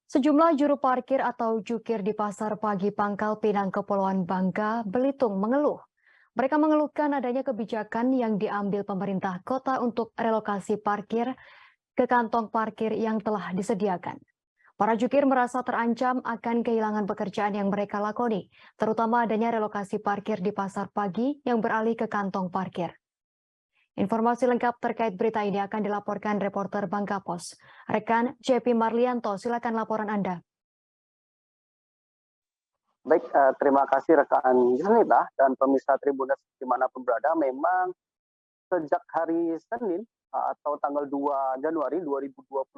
Sejumlah juru parkir atau jukir di Pasar Pagi Pangkal Pinang Kepulauan Bangka, Belitung mengeluh. Mereka mengeluhkan adanya kebijakan yang diambil pemerintah kota untuk relokasi parkir ke kantong parkir yang telah disediakan. Para jukir merasa terancam akan kehilangan pekerjaan yang mereka lakoni, terutama adanya relokasi parkir di Pasar Pagi yang beralih ke kantong parkir. Informasi lengkap terkait berita ini akan dilaporkan reporter Bangka Pos. Rekan JP Marlianto, silakan laporan Anda. Baik, terima kasih rekan Yunita dan pemirsa Tribuners dimanapun berada. Memang sejak hari Senin atau tanggal 2 Januari 2022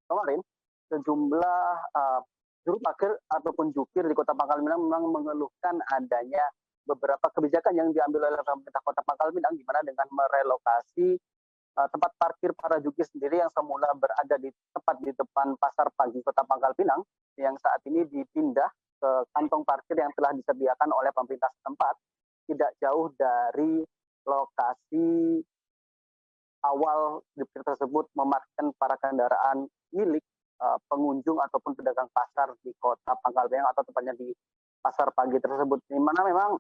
kemarin, sejumlah juru parkir ataupun jukir di Kota Pangkal Pinang memang mengeluhkan adanya beberapa kebijakan yang diambil oleh pemerintah Kota Pangkal Pinang, di mana dengan merelokasi tempat parkir para jukir sendiri yang semula berada di tepat di depan Pasar Pagi Kota Pangkal Pinang, yang saat ini dipindah ke kantong parkir yang telah disediakan oleh pemerintah setempat, tidak jauh dari lokasi awal jukir tersebut memarkirkan para kendaraan milik pengunjung ataupun pedagang pasar di Kota Pangkal Pinang, atau tepatnya di Pasar Pagi tersebut, di mana memang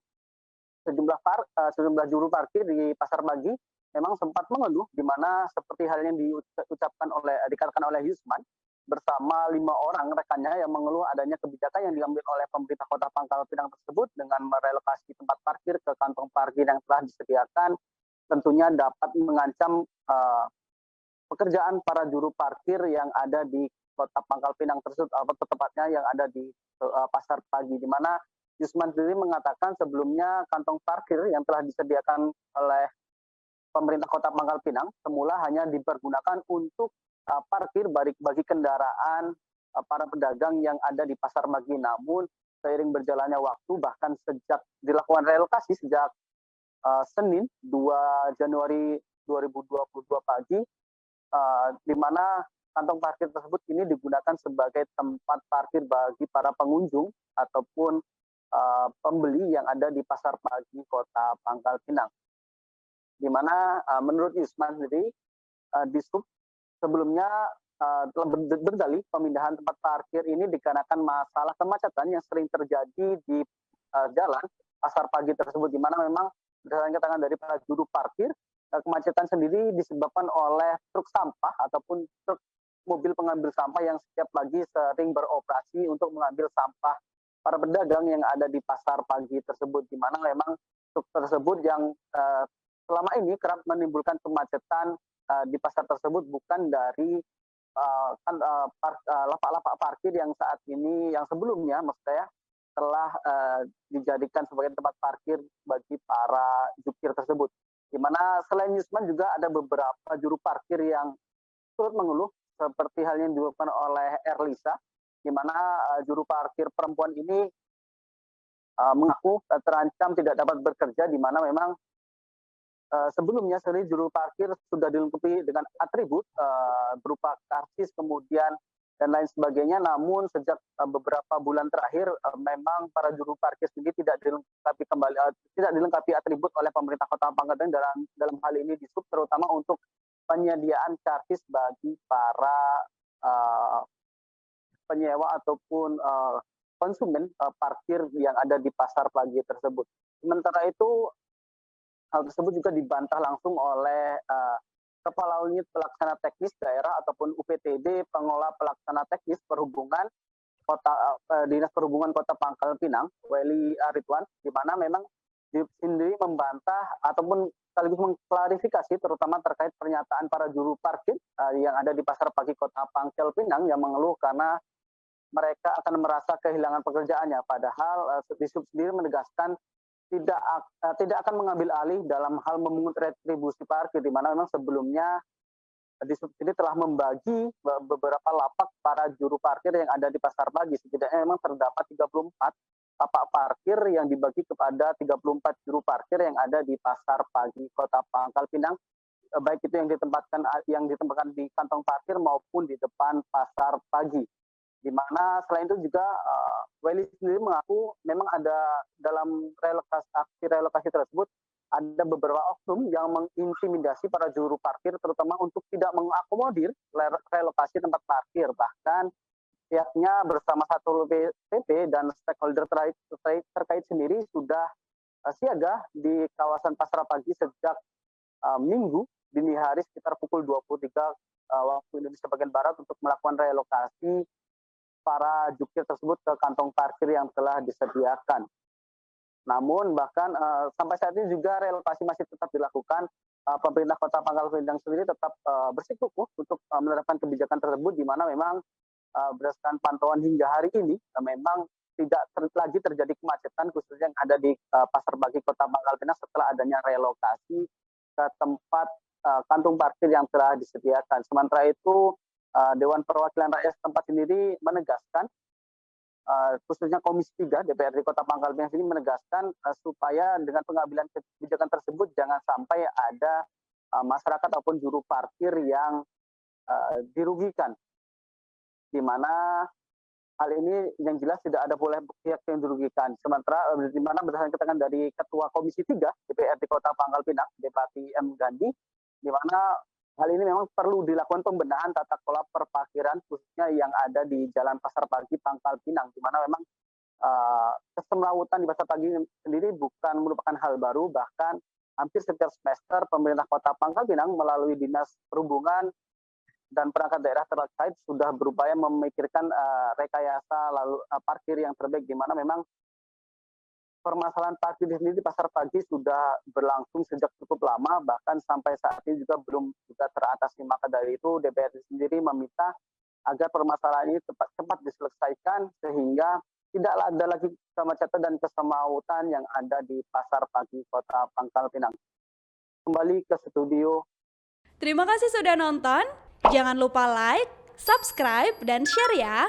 sejumlah juru parkir di Pasar Pagi memang sempat mengeluh, di mana seperti hal yang dikatakan oleh Yusman bersama 5 orang rekannya yang mengeluh adanya kebijakan yang diambil oleh pemerintah Kota Pangkal Pinang tersebut dengan merelokasi tempat parkir ke kantong parkir yang telah disediakan, tentunya dapat mengancam pekerjaan para juru parkir yang ada di Kota Pangkal Pinang tersebut, atau tepatnya yang ada di Pasar Pagi, di mana Yusman sendiri mengatakan sebelumnya kantong parkir yang telah disediakan oleh pemerintah Kota Pangkal Pinang semula hanya dipergunakan untuk parkir bagi kendaraan para pedagang yang ada di Pasar Pagi. Namun seiring berjalannya waktu, bahkan sejak dilakukan relokasi sejak Senin 2 Januari 2022 pagi, di mana kantong parkir tersebut ini digunakan sebagai tempat parkir bagi para pengunjung ataupun pembeli yang ada di Pasar Pagi Kota Pangkal Pinang. Di mana menurut Yusman sendiri, Dishub sebelumnya telah berdalih pemindahan tempat parkir ini dikarenakan masalah kemacetan yang sering terjadi di jalan Pasar Pagi tersebut, di mana memang berdasarkan keterangan dari para juru parkir, kemacetan sendiri disebabkan oleh truk sampah ataupun truk mobil pengambil sampah yang setiap pagi sering beroperasi untuk mengambil sampah para pedagang yang ada di Pasar Pagi tersebut, di mana memang truk tersebut yang selama ini kerap menimbulkan kemacetan di pasar tersebut, bukan dari lapak-lapak parkir yang saat ini, yang sebelumnya maksud saya, telah dijadikan sebagai tempat parkir bagi para jukir tersebut. Di mana selain Yusman juga ada beberapa juru parkir yang turut mengeluh, seperti hal yang dilakukan oleh Erlisa, di mana juru parkir perempuan ini mengaku terancam tidak dapat bekerja, di mana memang sebelumnya sendiri juru parkir sudah dilengkapi dengan atribut berupa karcis kemudian dan lain sebagainya. Namun sejak beberapa bulan terakhir memang para juru parkir sendiri tidak dilengkapi atribut oleh pemerintah Kota Pangkal Pinang, dalam hal ini Dishub, terutama untuk penyediaan karcis bagi para penyewa ataupun konsumen parkir yang ada di Pasar Pagi tersebut. Sementara itu, hal tersebut juga dibantah langsung oleh Kepala Unit Pelaksana Teknis Daerah ataupun UPTD, Pengelola Pelaksana Teknis Perhubungan Dinas Perhubungan Kota Pangkal Pinang, Weli Ridwan, di mana memang sendiri membantah ataupun sekaligus mengklarifikasi terutama terkait pernyataan para juru parkir yang ada di Pasar Pagi Kota Pangkal Pinang yang mengeluh karena mereka akan merasa kehilangan pekerjaannya. Padahal Dishub sendiri menegaskan tidak akan mengambil alih dalam hal memungut retribusi parkir, di mana memang sebelumnya Dishub ini telah membagi beberapa lapak para juru parkir yang ada di Pasar Pagi. Setidaknya memang terdapat 34 lapak parkir yang dibagi kepada 34 juru parkir yang ada di Pasar Pagi Kota Pangkal Pinang, baik itu yang ditempatkan di kantong parkir maupun di depan Pasar Pagi. Di mana selain itu juga Weli sendiri mengaku memang ada dalam aksi relokasi tersebut ada beberapa oknum yang mengintimidasi para juru parkir, terutama untuk tidak mengakomodir relokasi tempat parkir. Bahkan pihaknya bersama Satpol PP dan stakeholder terkait sendiri sudah siaga di kawasan Pasar Pagi sejak Minggu dini hari sekitar pukul 23 waktu Indonesia bagian Barat untuk melakukan relokasi para jukir tersebut ke kantong parkir yang telah disediakan. Namun bahkan sampai saat ini juga relokasi masih tetap dilakukan. Pemerintah Kota Pangkal Pinang sendiri tetap bersikukuh untuk menerapkan kebijakan tersebut, di mana memang berdasarkan pantauan hingga hari ini memang tidak lagi terjadi kemacetan khususnya yang ada di Pasar Pagi Kota Pangkal Pinang setelah adanya relokasi ke tempat kantung parkir yang telah disediakan. Sementara itu Dewan Perwakilan Rakyat setempat sendiri menegaskan, khususnya Komisi 3 DPRD Kota Pangkal Pinang sini menegaskan supaya dengan pengambilan kebijakan tersebut jangan sampai ada masyarakat ataupun juru parkir yang dirugikan, di mana hal ini yang jelas tidak ada boleh pihak yang dirugikan. Sementara di mana berdasarkan keterangan dari Ketua Komisi 3 DPRD Kota Pangkal Pinang, Bupati M. Gandhi, di mana hal ini memang perlu dilakukan pembenahan tata kelola perparkiran khususnya yang ada di Jalan Pasar Pagi Pangkal Pinang, di mana memang kesemrawutan di Pasar Pagi sendiri bukan merupakan hal baru, bahkan hampir setiap semester pemerintah Kota Pangkal Pinang melalui Dinas Perhubungan dan perangkat daerah terkait sudah berupaya memikirkan rekayasa lalu parkir yang terbaik, di mana memang permasalahan parkir di sini di Pasar Pagi sudah berlangsung sejak cukup lama, bahkan sampai saat ini juga belum juga teratasi. Maka dari itu DPRD sendiri meminta agar permasalahan ini cepat diselesaikan sehingga tidak ada lagi kemacetan dan kesemautan yang ada di Pasar Pagi Kota Pangkal Pinang. Kembali ke studio. Terima kasih sudah nonton. Jangan lupa like, subscribe, dan share ya.